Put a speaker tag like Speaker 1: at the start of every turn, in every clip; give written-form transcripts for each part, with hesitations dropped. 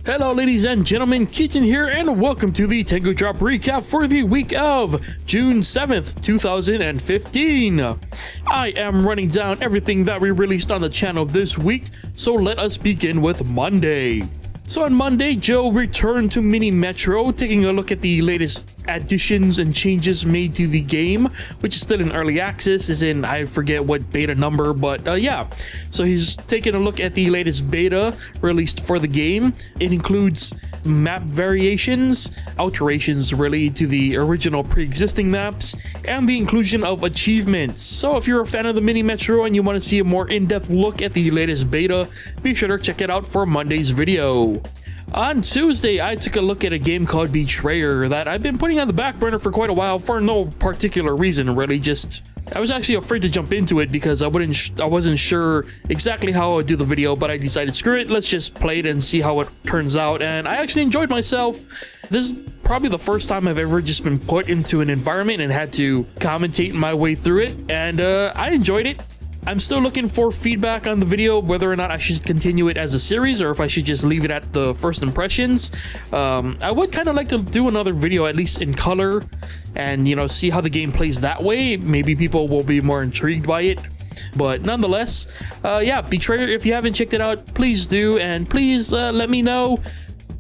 Speaker 1: Hello ladies and gentlemen, Keaton here and welcome to the Tengu Drop Recap for the week of June 7th, 2015. I am running down everything that we released on the channel this week, so let us begin with Monday. So on Monday, Joe returned to Mini Metro, taking a look at the latest additions and changes made to the game, which is still in early access, is in, I forget what beta number, but yeah. So he's taking a look at the latest beta released for the game. It includes map variations, alterations really to the original pre-existing maps, and the inclusion of achievements. So if you're a fan of the Mini Metro and you want to see a more in-depth look at the latest beta, be sure to check it out for Monday's video. On Tuesday, I took a look at a game called Betrayer that I've been putting on the back burner for quite a while for no particular reason, really. Just I was actually afraid to jump into it because I wasn't sure exactly how I would do the video, but I decided screw it, let's just play it and see how it turns out, and I actually enjoyed myself. This is probably the first time I've ever just been put into an environment and had to commentate my way through it, and I enjoyed it. I'm still looking for feedback on the video, whether or not I should continue it as a series or if I should just leave it at the first impressions. I would kind of like to do another video, at least in color, and see how the game plays that way. Maybe people will be more intrigued by it. But nonetheless, yeah, Betrayer, if you haven't checked it out, please do, and please let me know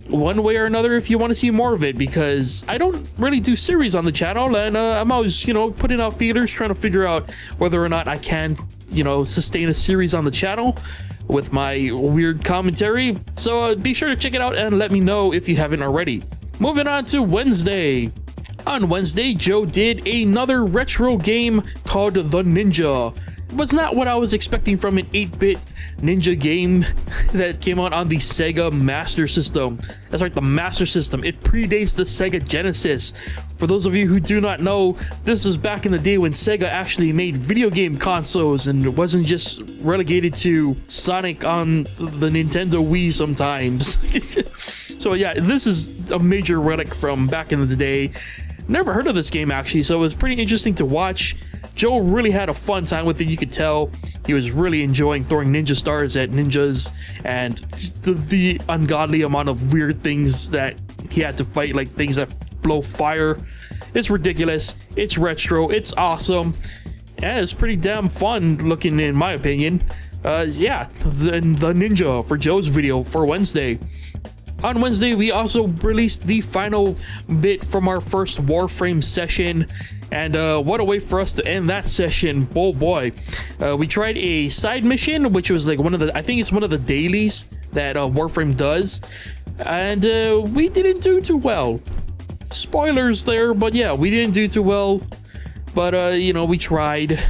Speaker 1: one way or another if you want to see more of it, because I don't really do series on the channel, and I'm always putting out feelers, trying to figure out whether or not I can sustain a series on the channel with my weird commentary. So be sure to check it out and let me know if you haven't already. Moving on to Wednesday. On Wednesday, Joe did another retro game called The Ninja. It was not what I was expecting from an 8-bit ninja game that came out on the Sega Master System. That's right, the Master System. It predates the Sega Genesis. For those of you who do not know, this was back in the day when Sega actually made video game consoles and it wasn't just relegated to Sonic on the Nintendo Wii sometimes. So yeah, this is a major relic from back in the day. Never heard of this game actually, so it was pretty interesting to watch. Joe really had a fun time with it. You could tell he was really enjoying throwing ninja stars at ninjas and the ungodly amount of weird things that he had to fight, like things that blow fire. It's ridiculous, it's retro, it's awesome, and it's pretty damn fun looking in my opinion. Yeah, the Ninja for Joe's video for Wednesday. On Wednesday, we also released the final bit from our first Warframe session, and what a way for us to end that session. Oh boy. We tried a side mission, which was like I think it's one of the dailies that Warframe does, and we didn't do too well. Spoilers there, but yeah, we didn't do too well, but we tried,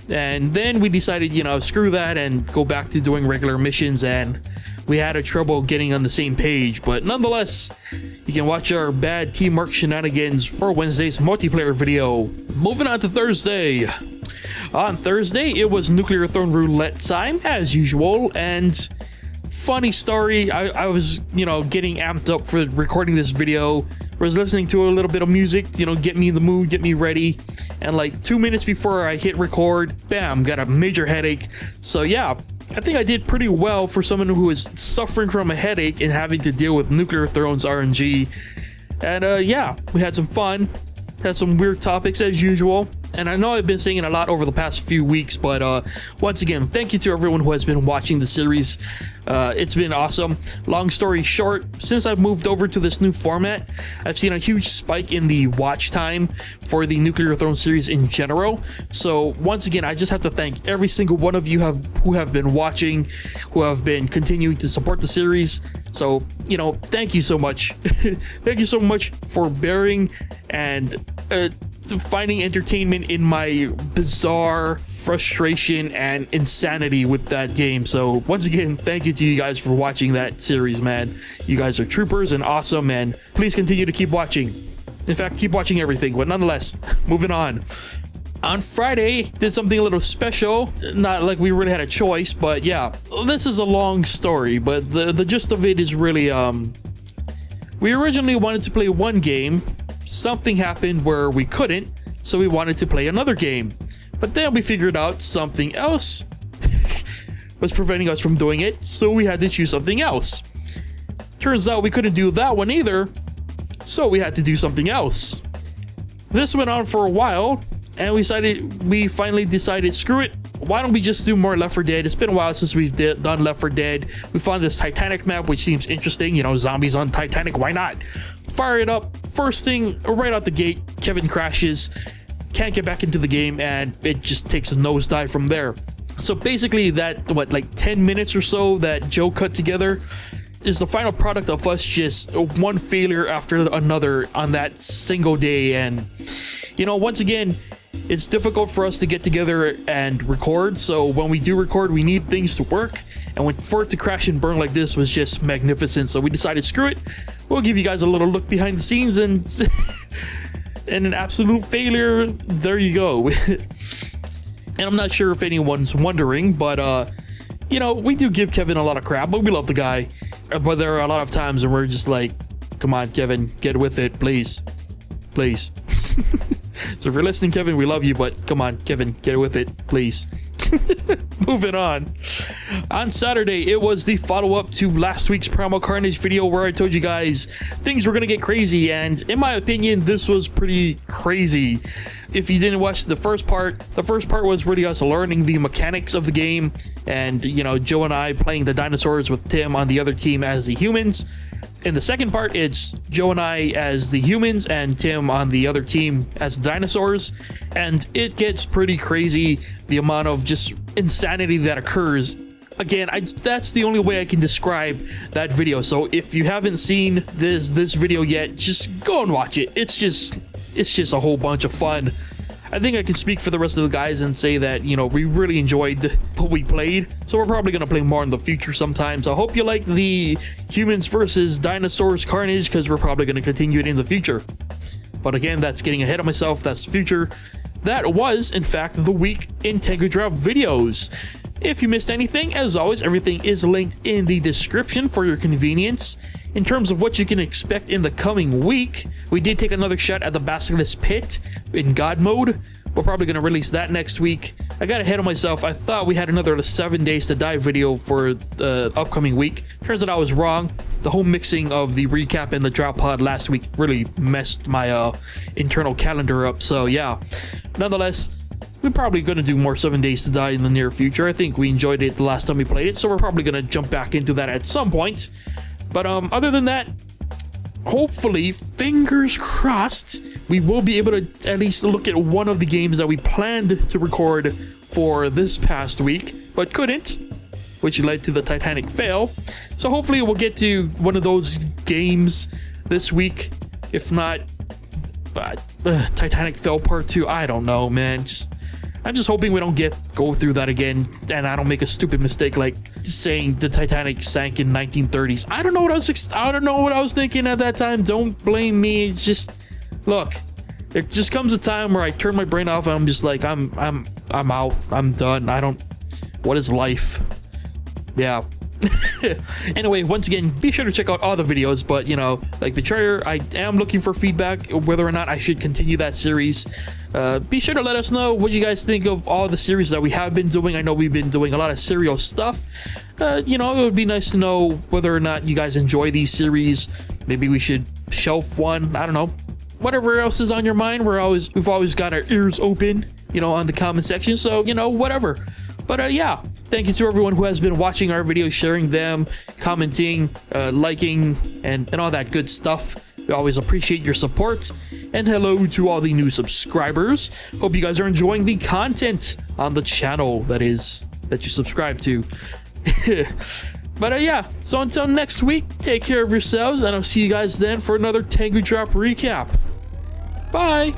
Speaker 1: and then we decided, screw that and go back to doing regular missions, and we had a trouble getting on the same page. But nonetheless, you can watch our bad teamwork shenanigans for Wednesday's multiplayer video. Moving on to Thursday. On Thursday, it was Nuclear Throne Roulette time as usual, and funny story, I was getting amped up for recording this video. I was listening to a little bit of music, get me in the mood, get me ready, and like 2 minutes before I hit record, bam, got a major headache. So yeah, I think I did pretty well for someone who is suffering from a headache and having to deal with Nuclear Throne's RNG. And yeah, we had some fun, had some weird topics as usual. And I know I've been saying it a lot over the past few weeks, but once again, thank you to everyone who has been watching the series. It's been awesome. Long story short, since I've moved over to this new format, I've seen a huge spike in the watch time for the Nuclear Throne series in general. So once again, I just have to thank every single one of you who have been watching, who have been continuing to support the series. So, thank you so much. Thank you so much for bearing and finding entertainment in my bizarre frustration and insanity with that game. So once again, thank you to you guys for watching that series, man. You guys are troopers and awesome, and please continue to keep watching. In fact, keep watching everything. But nonetheless, moving on. On Friday, did something a little special. Not like we really had a choice, but yeah, this is a long story, but the gist of it is really we originally wanted to play one game. Something happened where we couldn't, so we wanted to play another game. But then we figured out something else was preventing us from doing it, so we had to choose something else. Turns out we couldn't do that one either, so we had to do something else. This went on for a while, and we finally decided, screw it, why don't we just do more Left 4 Dead? It's been a while since we've done Left 4 Dead. We found this Titanic map, which seems interesting. You know, zombies on Titanic, why not? Fire it up. First thing, right out the gate, Kevin crashes, can't get back into the game, and it just takes a nosedive from there. So basically that, what, like 10 minutes or so that Joe cut together is the final product of us just one failure after another on that single day. And, you know, once again, it's difficult for us to get together and record, so when we do record, we need things to work, and for it to crash and burn like this was just magnificent. So we decided, screw it, we'll give you guys a little look behind the scenes, and and an absolute failure, there you go. And I'm not sure if anyone's wondering, but you know, we do give Kevin a lot of crap, but we love the guy. But there are a lot of times when we're just like, come on, Kevin, get with it, please, please. So if you're listening, Kevin, we love you, but come on, Kevin, get with it, please. Moving on. On Saturday, it was the follow-up to last week's Primal Carnage video where I told you guys things were gonna get crazy, and in my opinion, this was pretty crazy. If you didn't watch the first part was really us learning the mechanics of the game, and, you know, Joe and I playing the dinosaurs with Tim on the other team as the humans. In the second part, it's Joe and I as the humans and Tim on the other team as the dinosaurs, and it gets pretty crazy, the amount of just insanity that occurs. Again, that's the only way I can describe that video. So if you haven't seen this video yet, just go and watch it. It's just a whole bunch of fun. I think I can speak for the rest of the guys and say that, you know, we really enjoyed what we played, so we're probably going to play more in the future sometimes. I hope you like the humans versus dinosaurs carnage, because we're probably going to continue it in the future. But again, that's getting ahead of myself. That's the future. That was, in fact, the week in Tengu Drop videos. If you missed anything, as always, everything is linked in the description for your convenience. In terms of what you can expect in the coming week, we did take another shot at the Basilisk Pit in God mode. We're probably going to release that next week. I got ahead of myself. I thought we had another 7 days to die video for the upcoming week. Turns out I was wrong. The whole mixing of the recap and the drop pod last week really messed my internal calendar up. So yeah, nonetheless, we're probably going to do more 7 days to die in the near future. I think we enjoyed it the last time we played it, so we're probably going to jump back into that at some point. But other than that, hopefully, fingers crossed, we will be able to at least look at one of the games that we planned to record for this past week, but couldn't, which led to the Titanic fail. So hopefully we'll get to one of those games this week. If not, Titanic fail part 2, I don't know, man. I'm just hoping we don't go through that again, and I don't make a stupid mistake like saying the Titanic sank in 1930s. I don't know what I was thinking at that time. Don't blame me. It's just, look, there just comes a time where I turn my brain off and I'm just like, I'm out. I'm done. What is life? Yeah. Anyway, once again, be sure to check out all the videos, but, you know, like Betrayer, I am looking for feedback whether or not I should continue that series. Be sure to let us know what you guys think of all the series that we have been doing. I know we've been doing a lot of serial stuff. You know, it would be nice to know whether or not you guys enjoy these series. Maybe we should shelf one. I don't know. Whatever else is on your mind, we've always got our ears open, you know, on the comment section. So, you know, whatever. But yeah, thank you to everyone who has been watching our videos, sharing them, commenting, liking, and all that good stuff. We always appreciate your support. And hello to all the new subscribers. Hope you guys are enjoying the content on the channel that you subscribe to. But yeah, so until next week, take care of yourselves, and I'll see you guys then for another Tengu Drop Recap. Bye!